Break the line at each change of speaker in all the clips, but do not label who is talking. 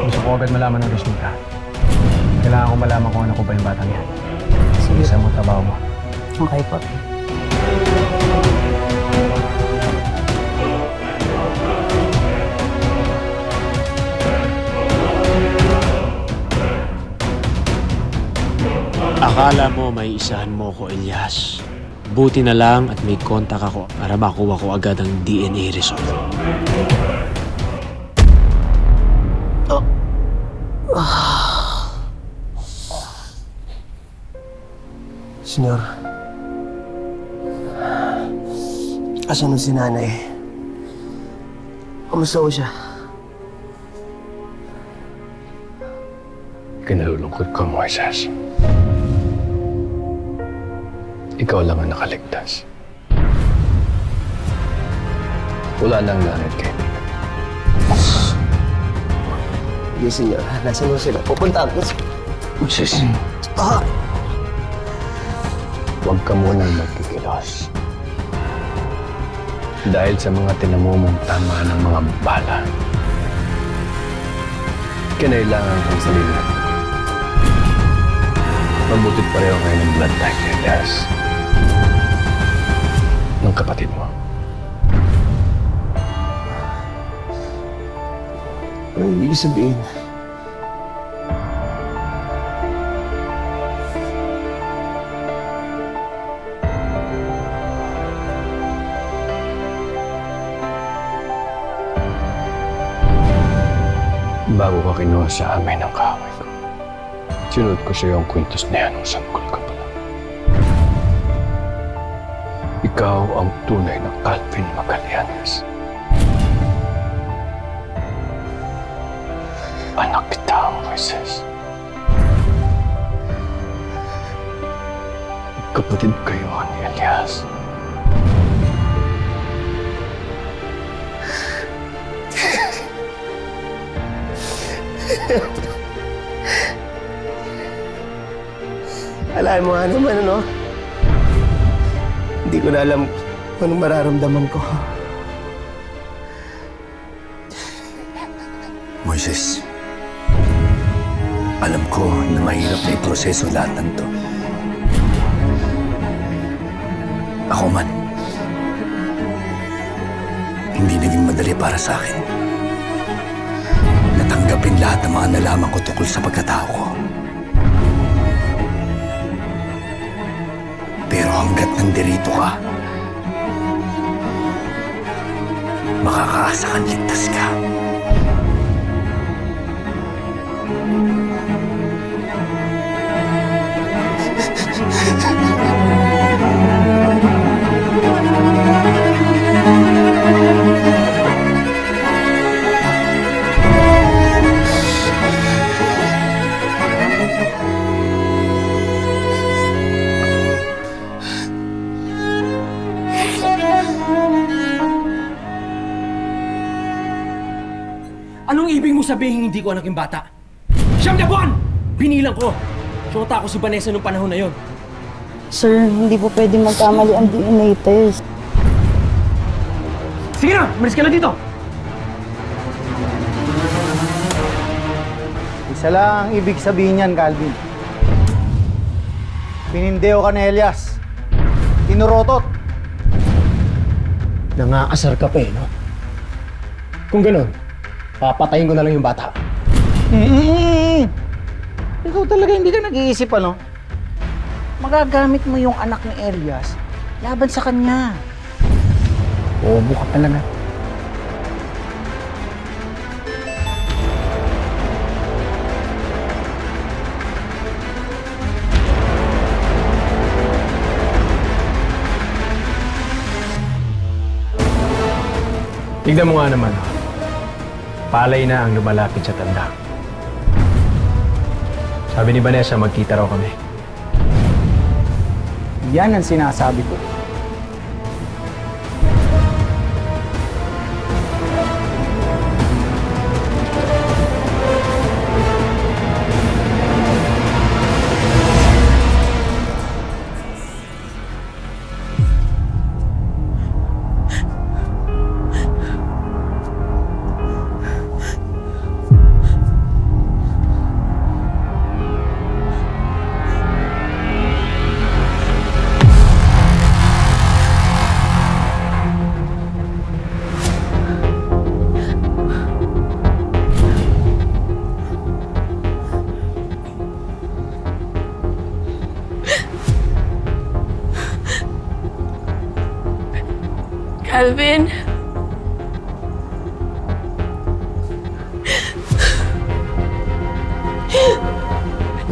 Gusto ko agad malaman ng resulta. Kailangan ko malaman kung ano ko ba yung batang yan.
Sige.
Isa mo trabaho mo.
Okay po.
Akala mo may isahan mo ko, Elias. Buti na lang at may kontak ako para makuha ko agad ang DNA result.
Senyor, asan si nanay? Kamusta ho siya?
Kinalulungkot ko, Moises. Ikaw lang ang nakaligtas. Wala nang langit kaibigan.
Sige, senyor. Nasaan ho sila? Pupunta ako.
Moises,
Ah!
huwag ka munang magkikilos. Dahil sa mga tinamumong tama ng mga bala, kinailangan kang salinin. Mabutit pareho kayo ng blood type, Elias. Ng kapatid mo.
Anong ibig sabihin?
Bago ka kinuha sa amin ng kaaway ko, sinunod ko sa iyo ang kwintos na yan nung sanggol ka pa lang. Ikaw ang tunay na Calvin Magallanes. Anak kita, Moises. Kapatid kayo ni Elias.
Alam mo nga naman, ano? Hindi ko na alam kung anong mararamdaman ko.
Moises, alam ko na mahirap na iproseso lahat ng to. Ako man, hindi naging madali para sa akin. Natanggapin lahat ng mga nalaman ko tungkol sa pagkatao ko. Pero hanggat nandirito ka, makakaasa kang ligtas ka.
Anong ibig mo sabihin hindi ko anak yung bata? 9 na buwan! Binilang ko! Syota ko si Vanessa nung panahon na yon.
Sir, hindi po pwede magkamali ang DNA test.
Sige na! Malis ka na dito!
Isa lang ang ibig sabihin niyan, Calvin. Pinindeo ka ni Elias. Tinurotot.
Nangaasar ka pa eh, no? Kung ganun, papatayin ko na lang yung bata.
Ikaw talaga hindi ka nag-iisip, ano? Magagamit mo yung anak ni Elias laban sa kanya. Bobo ka talaga.
Tignan mo nga naman, oh. Palay na ang lumalapit sa tanda. Sabi ni Vanessa, magkita raw kami.
Yan ang sinasabi ko.
Calvin?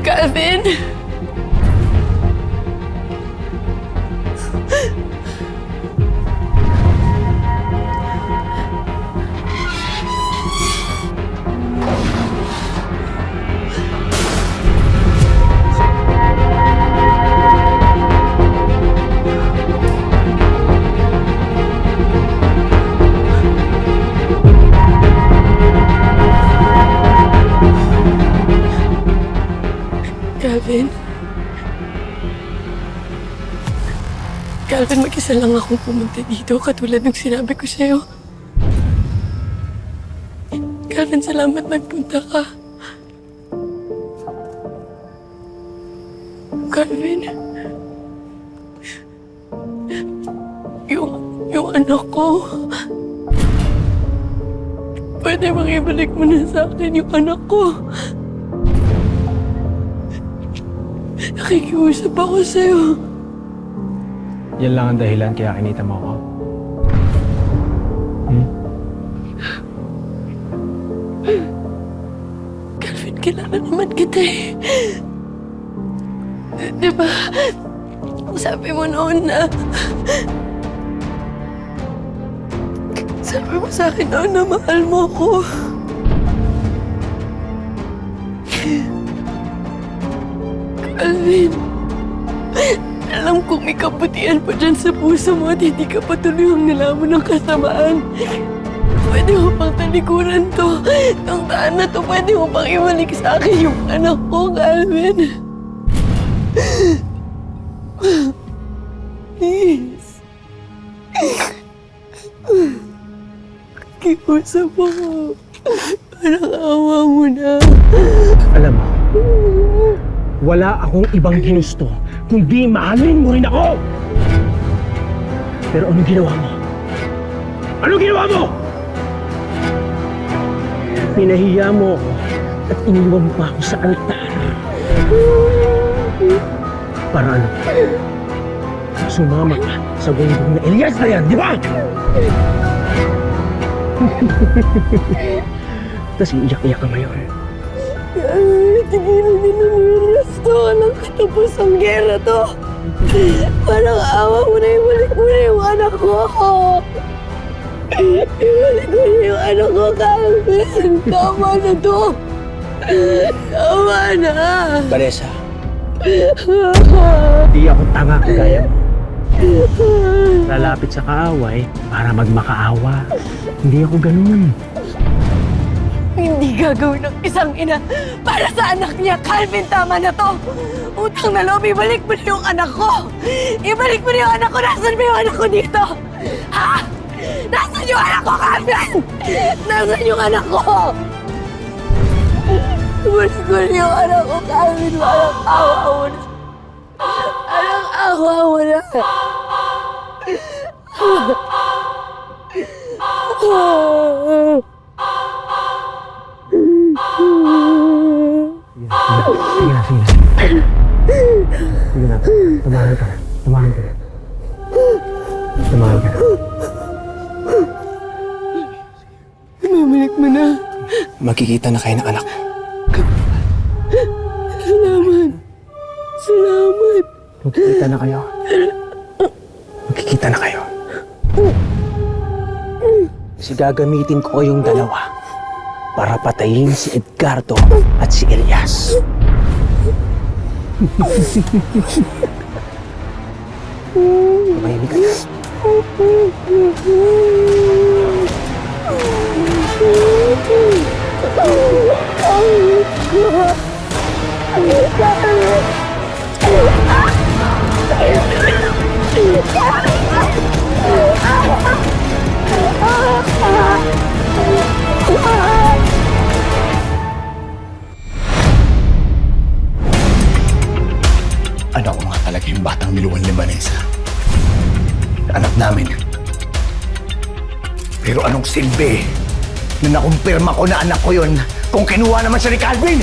Calvin? Calvin? Calvin, mag-isa lang akong pumunta dito katulad ng sinabi ko sa'yo. Calvin, salamat nagpunta ka. Calvin? Yung anak ko. Pwede bang ibalik mo na sa akin yung anak ko? Nakikiusap ako sa'yo.
Yan lang ang dahilan kaya kinita mo ako.
Calvin, kilala naman kita eh. Diba, sabi mo noon na... Sabi mo sa akin noon na mahal mo ko. Calvin, alam kong may kabutihan pa dyan sa puso mo at hindi ka patuloy ang nilamon ng kasamaan. Pwede mo pang talikuran to. Ang daan na to, pwede mo pang ibalik sa akin yung anak ko, Calvin. Please. Kikusap ako. Parang awa mo na.
Alam mo, wala akong ibang ginusto kundi mahalin mo rin ako! Pero anong ginawa mo? Anong ginawa mo? Pinahiya mo ako at iniwan mo pa ako sa altar. Para ano? Sumama ka sa gunggong na Elias na yan, di ba? Tapos iiyak-iyak ka ngayon.
Tigilan niyo na Elias to. Walang katapos ang gera to. Parang awa mo na ibalik mo na yung anak ko. Ibalik mo na yung anak ko, Calvin. Tama na to. Tama na.
Vanessa, di ako tanga kagaya mo. Lalapit sa kaaway para magmakaawa. Hindi ako ganun.
Hindi gagawin ng isang ina para sa anak niya. Calvin, tama na to. Utang na loob, ibalik mo na yung anak ko. Ibalik mo na yung anak ko. Nasaan ba yung anak ko dito? Ha? Nasaan yung anak ko, Calvin? Nasaan yung anak ko? Ibalik mo na yung anak ko, Calvin. Walang awa mo na. Walang awa mo na.
Sige na. Sige na. Tumahan ka na. Tumahan ka na.
Ibalik mo na.
Magkikita na kayo ng anak ko.
Salamat. Salamat.
Magkikita na kayo. Magkikita na kayo. Kasi gagamitin ko yung dalawa para patayin si Edgardo at si Elias. Tumahimik ka na.
Anak ko nga talaga yung batang niluwan ni Vanessa. Anak namin. Pero anong silbi na nakumpirma ko na anak ko yun kung kinuha naman siya ni Calvin?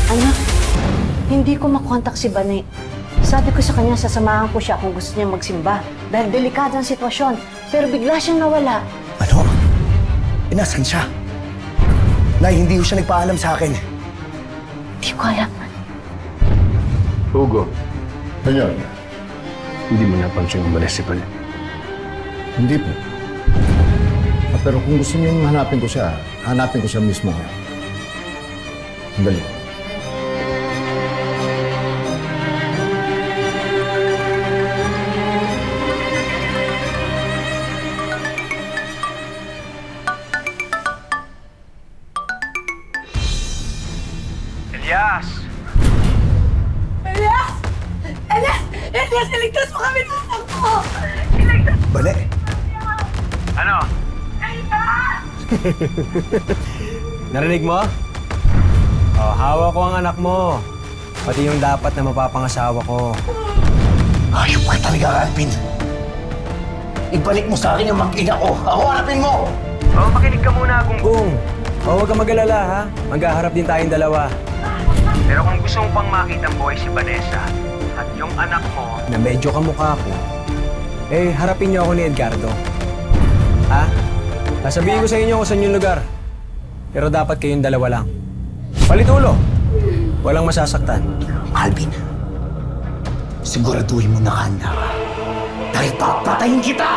Anak, hindi ko makontak si Bane.
Sabi ko sa kanya, sasamahan ko siya kung gusto niya magsimba. Dahil delikado ang sitwasyon. Pero bigla siyang nawala.
Ano? Inasan siya? Nay, hindi ko siya nagpaalam sa akin.
Hindi ko alam.
Hugo,
Kanya,
hindi mo napansin umalis si Palit.
hindi po. Pero kung gusto niyong hanapin ko siya mismo. Sandali.
Elias!
Elias! Elias! Elias, iligtas mo kami ng anak ko!
Bale,
Ano? Narinig mo? Oh, hawak ko ang anak mo. Pati yung dapat na mapapangasawa ko.
ayop ka talaga, Alvin. Ibalik mo sa akin yung mag-ina ko. Ako harapin mo!
Oh, makinig ka muna, Gunggong. Oh, huwag kang mag-alala, ha? Maghaharap din tayong dalawa. Pero kung gusto mo pang makita ang buhay si Vanessa at yung anak mo na medyo kamukha ko, eh, harapin niyo ako ni Edgardo. Ha? Sasabihin ko sa inyo kung saan yung lugar. Pero dapat kayong dalawa lang. Palitulo! Walang masasaktan.
Alvin, siguraduhin mo na handa ka. Dahil papatayin kita!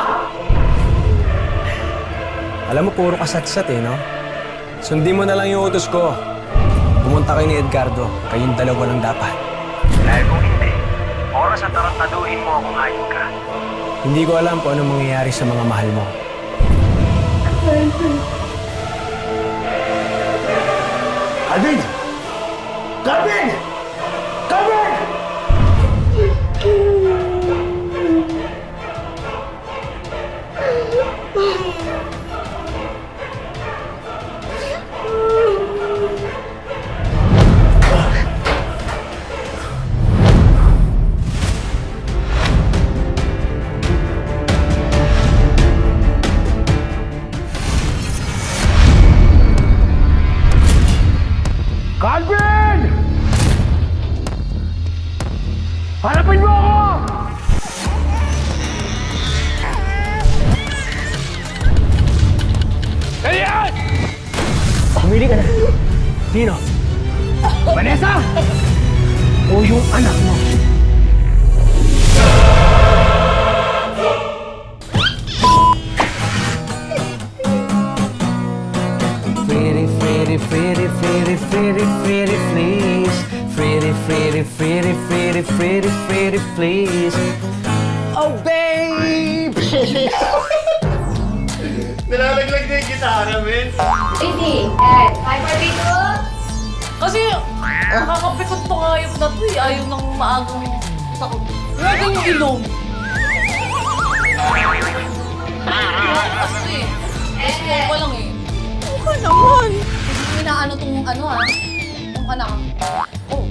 Alam mo, puro kasatsat eh, no? Sundin mo na lang yung utos ko. Pumunta kayo ni Edgardo. Kayong dalawa lang dapat. Dahil kung hindi, oras at tarantaduhin mo kung hayop ka. Hindi ko alam kung anong mangyayari sa mga mahal mo.
Alvin! Carmen! Carmen! Calvin! Harapin mo ako!
Elias! Humili ka na. Sino? Vanessa! O yung anak mo?
Pretty, pretty, pretty, pretty, pretty, pretty, please. Pretty, pretty, pretty, pretty, pretty, pretty, please. Oh, baby!
Nilalaglag na yung gitara, men.
Hindi. Hi, Barbito! Kasi, nakakapikot to hayop na to eh. Ayaw nang maagang takot. Lagi yung ilong. Kasi, gusto ko lang eh. Ako naman. Kasi inaano tong ano ah. Tong anak. Oh.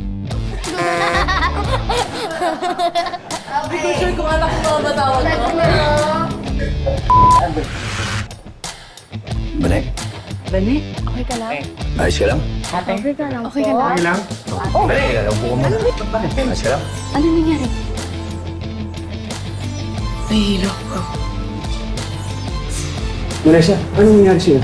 Sabi ko sure kung anak ko mabatawag ko.
Bale,
Bani, okay ka lang?
ayos ka lang?
Okay ka lang okay ka lang?
lang? Bale, ilalaw po ka muna. Ayos ka lang?
Ano nangyari? Nahihilo ko.
Vanessa, anong nangyari sa'yo?